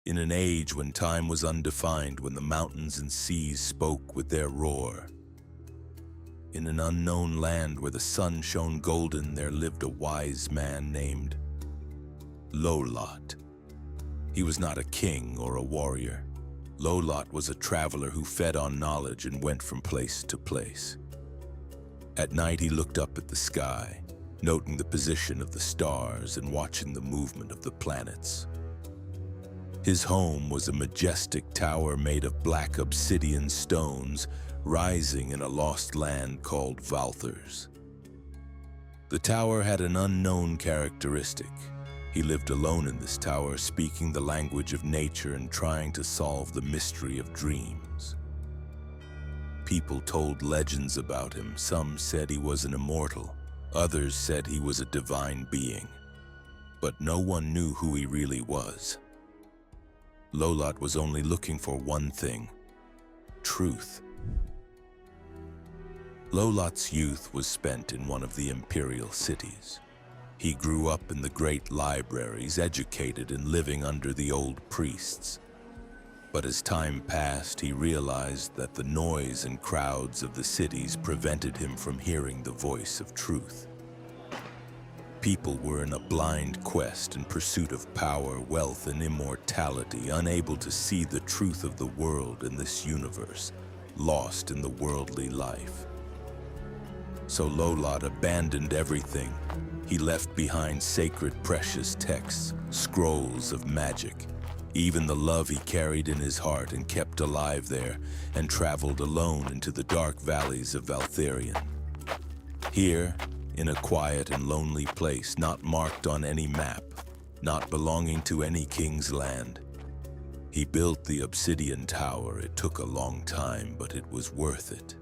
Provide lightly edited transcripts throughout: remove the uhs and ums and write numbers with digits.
in an age when time was undefined, when the mountains and seas spoke with their roar. In an unknown land where the sun shone golden, there lived a wise man named Loelot. He was not a king or a warrior. Loelot was a traveler who fed on knowledge and went from place to place. At night he looked up at the sky, noting the position of the stars and watching the movement of the planets. His home was a majestic tower made of black obsidian stones, rising in a lost land called Valthers. The tower had an unknown characteristic. He lived alone in this tower, speaking the language of nature and trying to solve the mystery of dreams. People told legends about him. Some said he was an immortal. Others said he was a divine being. But no one knew who he really was. Loelot was only looking for one thing: truth. Loelot's youth was spent in one of the imperial cities. He grew up in the great libraries, educated and living under the old priests. But as time passed, he realized that the noise and crowds of the cities prevented him from hearing the voice of truth. People were in a blind quest in pursuit of power, wealth, and immortality, unable to see the truth of the world in this universe, lost in the worldly life. So Loelot abandoned everything. He left behind sacred, precious texts, scrolls of magic, even the love he carried in his heart and kept alive there, and traveled alone into the dark valleys of Valtherion. Here, in a quiet and lonely place, not marked on any map, not belonging to any king's land, he built the obsidian tower. It took a long time, but it was worth it.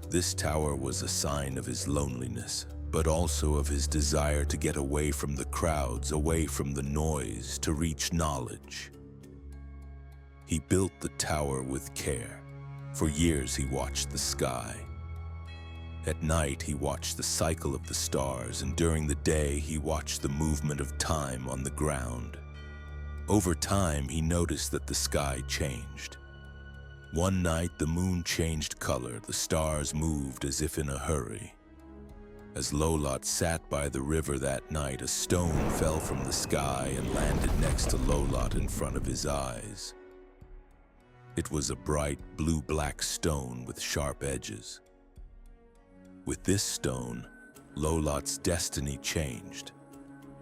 This tower was a sign of his loneliness, but also of his desire to get away from the crowds, away from the noise, to reach knowledge. He built the tower with care. For years he watched the sky. At night he watched the cycle of the stars, and during the day he watched the movement of time on the ground. Over time he noticed that the sky changed. One night the moon changed color, the stars moved as if in a hurry. As Loelot sat by the river that night, a stone fell from the sky and landed next to Loelot in front of his eyes. It was a bright blue-black stone with sharp edges. With this stone, Loelot's destiny changed.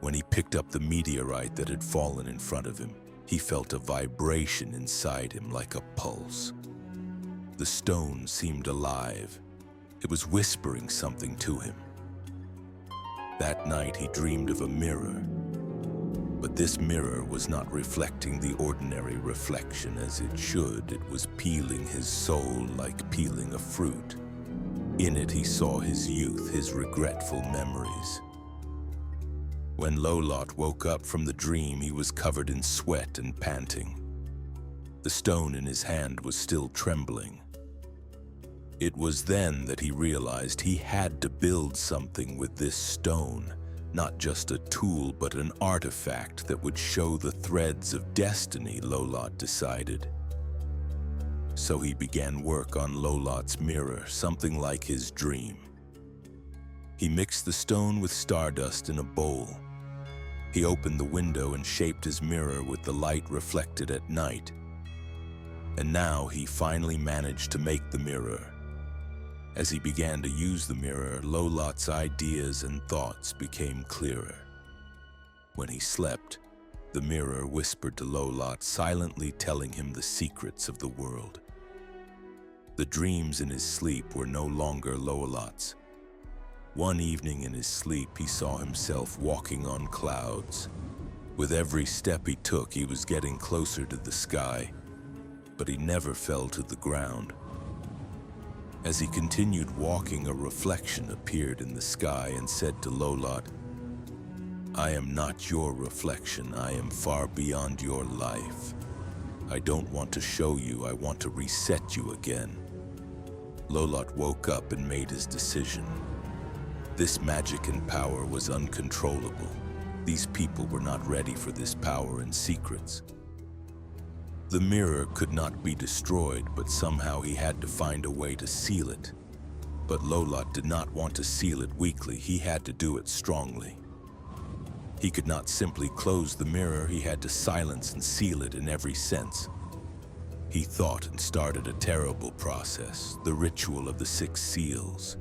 When he picked up the meteorite that had fallen in front of him, he felt a vibration inside him like a pulse. The stone seemed alive. It was whispering something to him. That night he dreamed of a mirror, but this mirror was not reflecting the ordinary reflection as it should. It was peeling his soul like peeling a fruit. In it he saw his youth, his regretful memories. When Loelot woke up from the dream, he was covered in sweat and panting. The stone in his hand was still trembling. It was then that he realized he had to build something with this stone, not just a tool, but an artifact that would show the threads of destiny, Loelot decided. So he began work on Loelot's mirror, something like his dream. He mixed the stone with stardust in a bowl. He opened the window and shaped his mirror with the light reflected at night. And now he finally managed to make the mirror. As he began to use the mirror, Loelot's ideas and thoughts became clearer. When he slept, the mirror whispered to Loelot, silently telling him the secrets of the world. The dreams in his sleep were no longer Loelot's. One evening in his sleep, he saw himself walking on clouds. With every step he took, he was getting closer to the sky, but he never fell to the ground. As he continued walking, a reflection appeared in the sky and said to Loelot, "I am not your reflection. I am far beyond your life. I don't want to show you. I want to reset you again." Loelot woke up and made his decision. This magic and power was uncontrollable. These people were not ready for this power and secrets. The mirror could not be destroyed, but somehow he had to find a way to seal it. But Loelot did not want to seal it weakly, he had to do it strongly. He could not simply close the mirror, he had to silence and seal it in every sense. He thought and started a terrible process, the ritual of the 6 seals.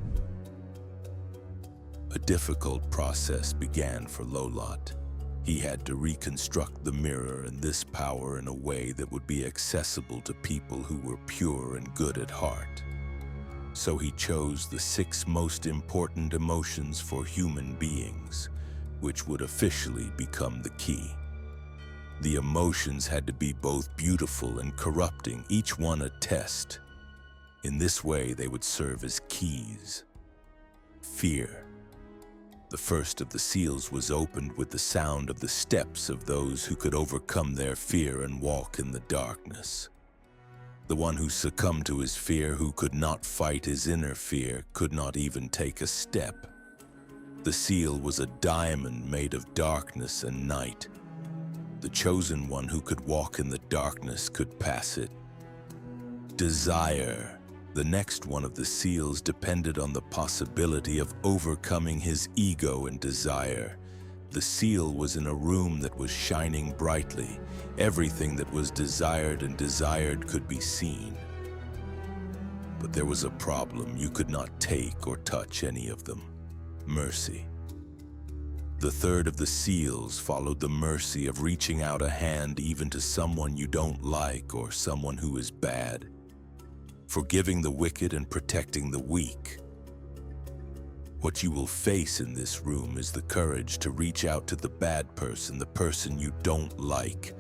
A difficult process began for Loelot. He had to reconstruct the mirror and this power in a way that would be accessible to people who were pure and good at heart. So he chose the 6 most important emotions for human beings, which would officially become the key. The emotions had to be both beautiful and corrupting, each one a test. In this way, they would serve as keys. Fear. The first of the seals was opened with the sound of the steps of those who could overcome their fear and walk in the darkness. The one who succumbed to his fear, who could not fight his inner fear, could not even take a step. The seal was a diamond made of darkness and night. The chosen one who could walk in the darkness could pass it. Desire. The next one of the seals depended on the possibility of overcoming his ego and desire. The seal was in a room that was shining brightly. Everything that was desired and desired could be seen. But there was a problem. You could not take or touch any of them. Mercy. The third of the seals followed the mercy of reaching out a hand even to someone you don't like or someone who is bad. Forgiving the wicked and protecting the weak. What you will face in this room is the courage to reach out to the bad person, the person you don't like,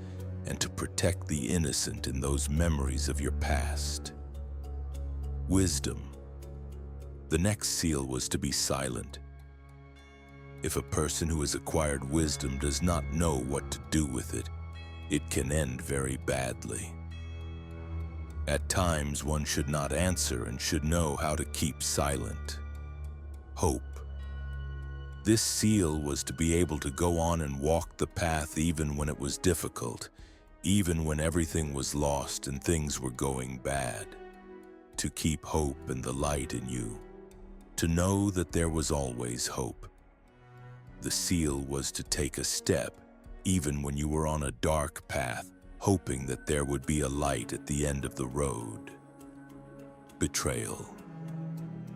and to protect the innocent in those memories of your past. Wisdom. The next seal was to be silent. If a person who has acquired wisdom does not know what to do with it, it can end very badly. At times, one should not answer and should know how to keep silent. Hope. This seal was to be able to go on and walk the path even when it was difficult, even when everything was lost and things were going bad. To keep hope and the light in you. To know that there was always hope. The seal was to take a step, even when you were on a dark path, hoping that there would be a light at the end of the road. Betrayal.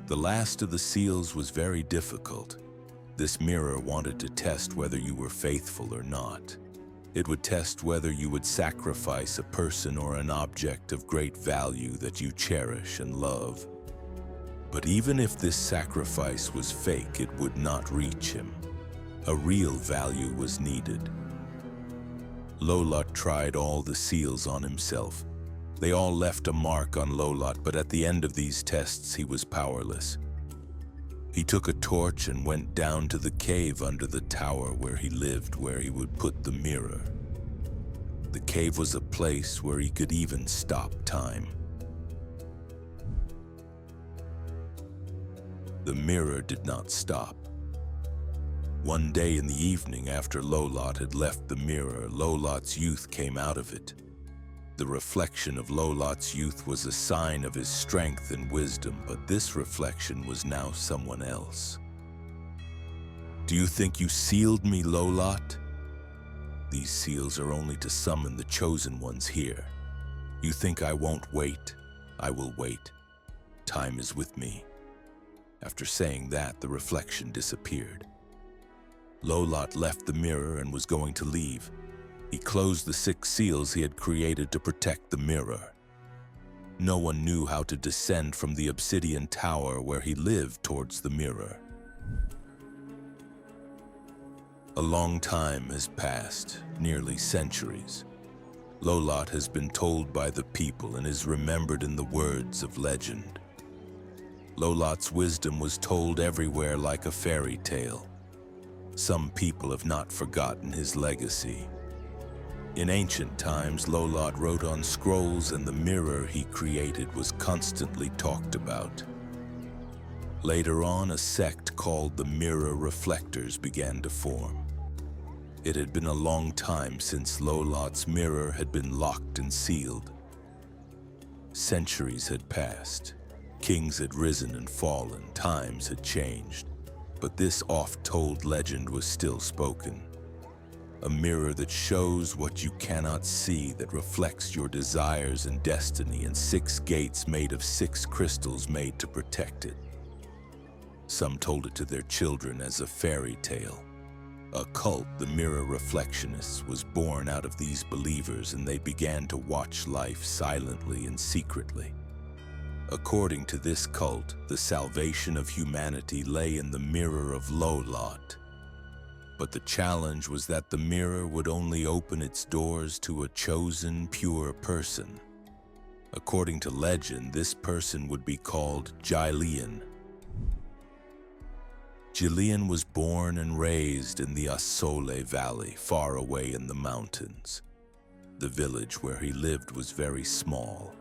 The last of the seals was very difficult. This mirror wanted to test whether you were faithful or not. It would test whether you would sacrifice a person or an object of great value that you cherish and love. But even if this sacrifice was fake, it would not reach him. A real value was needed. Loelot tried all the seals on himself. They all left a mark on Loelot, but at the end of these tests, he was powerless. He took a torch and went down to the cave under the tower where he lived, where he would put the mirror. The cave was a place where he could even stop time. The mirror did not stop. One day in the evening, after Loelot had left the mirror, Loelot's youth came out of it. The reflection of Loelot's youth was a sign of his strength and wisdom, but this reflection was now someone else. Do you think you sealed me, Loelot? These seals are only to summon the chosen ones here. You think I won't wait? I will wait. Time is with me. After saying that, the reflection disappeared. Loelot left the mirror and was going to leave. He closed the 6 seals he had created to protect the mirror. No one knew how to descend from the obsidian tower where he lived towards the mirror. A long time has passed, nearly centuries. Loelot has been told by the people and is remembered in the words of legend. Loelot's wisdom was told everywhere like a fairy tale. Some people have not forgotten his legacy. In ancient times, Loelot wrote on scrolls, and the mirror he created was constantly talked about. Later on, a sect called the Mirror Reflectors began to form. It had been a long time since Loelot's mirror had been locked and sealed. Centuries had passed. Kings had risen and fallen, times had changed. But this oft-told legend was still spoken. A mirror that shows what you cannot see, that reflects your desires and destiny, and 6 gates made of 6 crystals made to protect it. Some told it to their children as a fairy tale. A cult, the Mirror Reflectionists, was born out of these believers, and they began to watch life silently and secretly. According to this cult, the salvation of humanity lay in the Mirror of Loelot. But the challenge was that the mirror would only open its doors to a chosen, pure person. According to legend, this person would be called Loelot. Loelot was born and raised in the Asole Valley, far away in the mountains. The village where he lived was very small,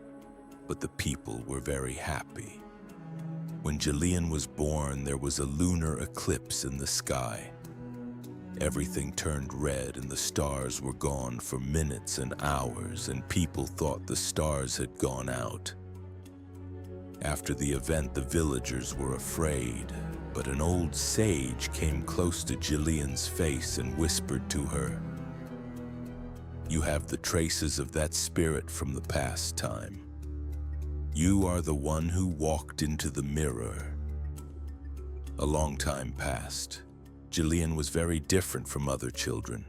but the people were very happy. When Loelot was born, there was a lunar eclipse in the sky. Everything turned red and the stars were gone for minutes and hours, and people thought the stars had gone out. After the event, the villagers were afraid, but an old sage came close to Loelot's face and whispered to her, "You have the traces of that spirit from the past time. You are the one who walked into the mirror." A long time passed. Loelot was very different from other children.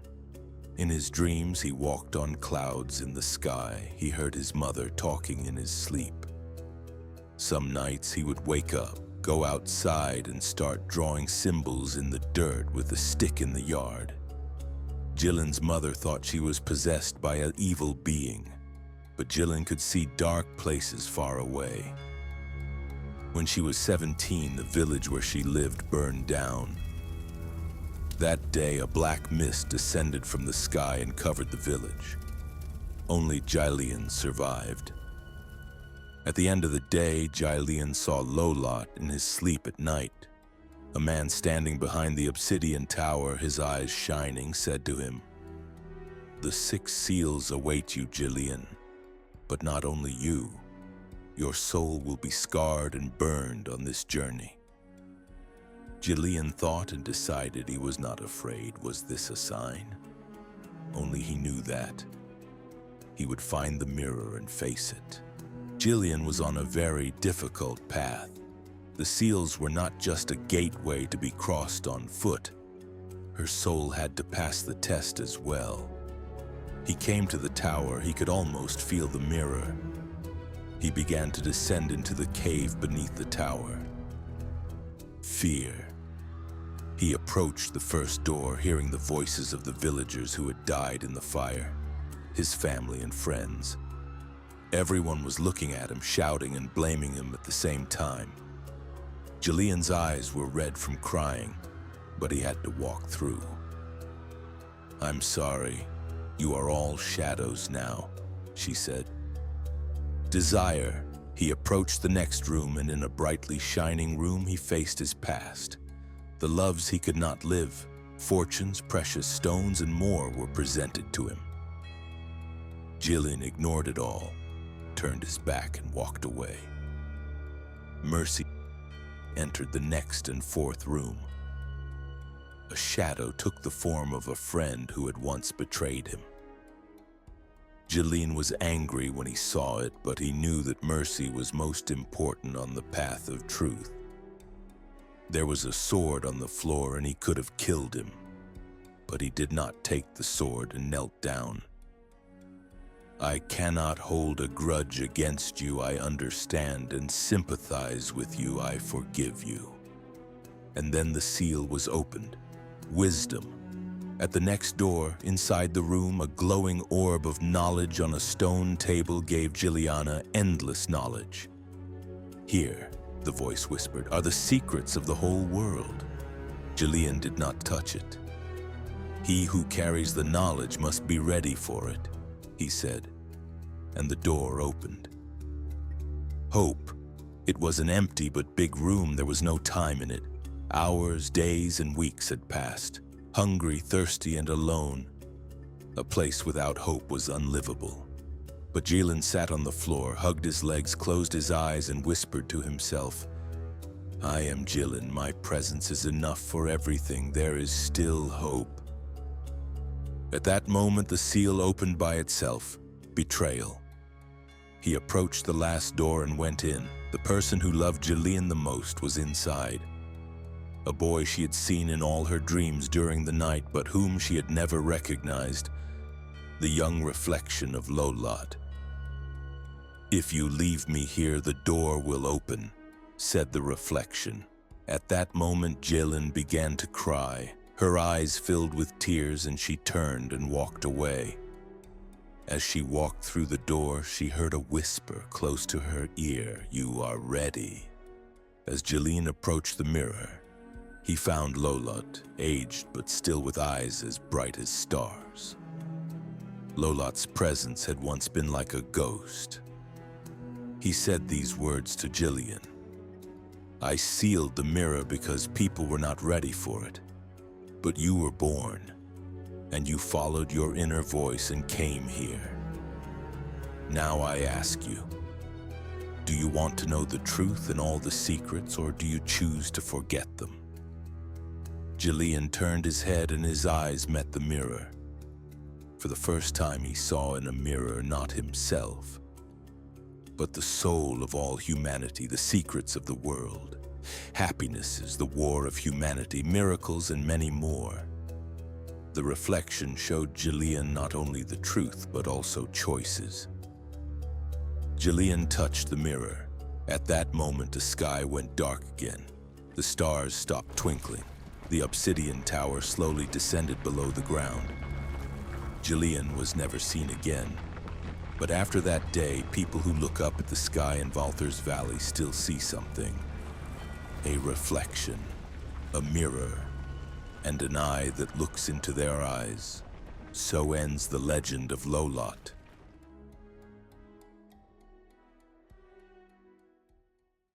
In his dreams, he walked on clouds in the sky. He heard his mother talking in his sleep. Some nights he would wake up, go outside, and start drawing symbols in the dirt with a stick in the yard. Loelot's mother thought she was possessed by an evil being, but Loelot could see dark places far away. When she was 17, the village where she lived burned down. That day, a black mist descended from the sky and covered the village. Only Loelot survived. At the end of the day, Loelot saw Loelot in his sleep at night. A man standing behind the obsidian tower, his eyes shining, said to him, "The 6 seals await you, Loelot, but not only you. Your soul will be scarred and burned on this journey." Loelot thought and decided he was not afraid. Was this a sign? Only he knew that he would find the mirror and face it. Loelot was on a very difficult path. The seals were not just a gateway to be crossed on foot. Her soul had to pass the test as well. He came to the tower. He could almost feel the mirror. He began to descend into the cave beneath the tower. Fear. He approached the first door, hearing the voices of the villagers who had died in the fire, his family and friends. Everyone was looking at him, shouting and blaming him at the same time. Loelot's eyes were red from crying, but he had to walk through. "I'm sorry. You are all shadows now," she said. Desire. He approached the next room, and in a brightly shining room he faced his past. The loves he could not live, fortunes, precious stones, and more were presented to him. Loelot ignored it all, turned his back, and walked away. Mercy entered the next and 4th room. A shadow took the form of a friend who had once betrayed him. Loelot was angry when he saw it, but he knew that mercy was most important on the path of truth. There was a sword on the floor, and he could have killed him, but he did not take the sword and knelt down. "I cannot hold a grudge against you. I understand and sympathize with you. I forgive you." And then the seal was opened. Wisdom. At the next door, inside the room, a glowing orb of knowledge on a stone table gave Loelot endless knowledge. "Here," the voice whispered, "are the secrets of the whole world." Loelot did not touch it. "He who carries the knowledge must be ready for it," he said, and the door opened. Hope. It was an empty but big room. There was no time in it. Hours, days, and weeks had passed. Hungry, thirsty, and alone, a place without hope was unlivable. But Jilin sat on the floor, hugged his legs, closed his eyes, and whispered to himself, "I am Jilin. My presence is enough for everything. There is still hope." At that moment, the seal opened by itself. Betrayal. He approached the last door and went in. The person who loved Jillian the most was inside. A boy she had seen in all her dreams during the night, but whom she had never recognized. The young reflection of Loelot. "If you leave me here, the door will open," said the reflection. At that moment, Jilin began to cry. Her eyes filled with tears, and she turned and walked away. As she walked through the door, she heard a whisper close to her ear, "You are ready." As Jilin approached the mirror, he found Loelot, aged but still with eyes as bright as stars. Loelot's presence had once been like a ghost. He said these words to Jillian, "I sealed the mirror because people were not ready for it. But you were born, and you followed your inner voice and came here. Now I ask you, do you want to know the truth and all the secrets, or do you choose to forget them?" Jillian turned his head and his eyes met the mirror. For the first time he saw in a mirror not himself, but the soul of all humanity, the secrets of the world. Happiness is the war of humanity, miracles, and many more. The reflection showed Jillian not only the truth, but also choices. Jillian touched the mirror. At that moment, the sky went dark again. The stars stopped twinkling. The obsidian tower slowly descended below the ground. Jillian was never seen again. But after that day, people who look up at the sky in Valther's Valley still see something. A reflection, a mirror, and an eye that looks into their eyes. So ends the legend of Loelot.